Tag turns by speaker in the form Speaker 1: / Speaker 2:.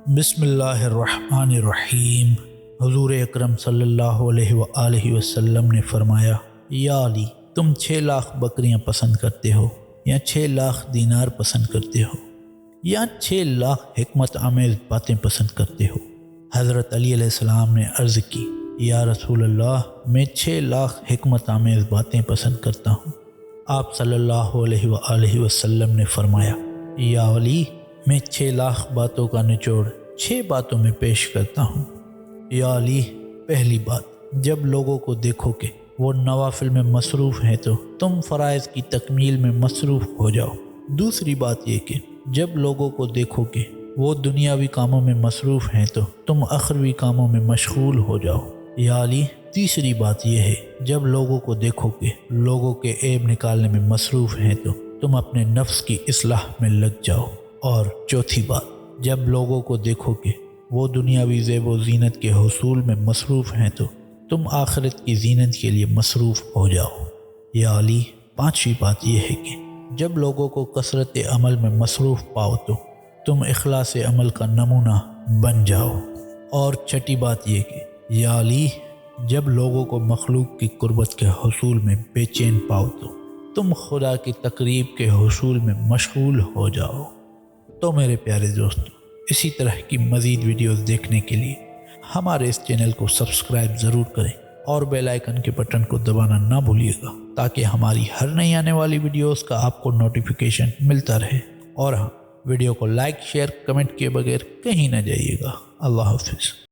Speaker 1: बिस्मिल्लाहिर्रहमानिर्रहीम। हुज़ूर अकरम सल्लल्लाहु अलैहि वसल्लम ने फरमाया, या अली, तुम 6 लाख बकरियां पसंद करते हो या 6 लाख दीनार पसंद करते हो या 6 लाख हिकमत आमेज़ बातें पसंद करते हो? हज़रत अली अलैहिस्सलाम ने अर्ज़ की, या रसूल अल्लाह, मैं 6 लाख हिकमत आमेज़ बातें पसंद करता हूँ। आप सल्लल्लाहु अलैहि वसल्लम ने फरमाया, या अली, मैं 6 लाख बातों का निचोड़ 6 बातों में पेश करता हूँ। या अली, पहली बात, जब लोगों को देखोगे वो नवाफिल में मसरूफ़ हैं तो तुम फ़राइज़ की तकमील में मसरूफ़ हो जाओ। दूसरी बात ये कि जब लोगों को देखोगे वो दुनियावी कामों में मसरूफ़ हैं तो तुम अखरवी कामों में मशगूल हो जाओ। या अली, तीसरी बात यह है, जब लोगों को देखोगे लोगों के ऐब निकालने में मसरूफ़ हैं तो तुम अपने नफ्स की इस्लाह में लग जाओ। और चौथी बात, जब लोगों को देखोगे वो दुनियावी ज़ेब व ज़ीनत के हुसूल में मसरूफ़ हैं तो तुम आखिरत की ज़ीनत के लिए मसरूफ़ हो जाओ। या अली, पांचवी बात यह है कि जब लोगों को कसरत अमल में मसरूफ़ पाओ तो तुम इखलास अमल का नमूना बन जाओ। और छठी बात यह कि या अली, जब लोगों को मखलूक की कुर्बत के हुसूल में बेचैन पाओ तो तुम खुदा की तकरीब के हुसूल में मशगूल हो जाओ। तो मेरे प्यारे दोस्तों, इसी तरह की मज़ीद वीडियोज़ देखने के लिए हमारे इस चैनल को सब्सक्राइब ज़रूर करें और बेल आइकन के बटन को दबाना ना भूलिएगा, ताकि हमारी हर नई आने वाली वीडियोज़ का आपको नोटिफिकेशन मिलता रहे। और हाँ, वीडियो को लाइक, शेयर, कमेंट किए बगैर कहीं ना जाइएगा। अल्लाह हाफ़िज़।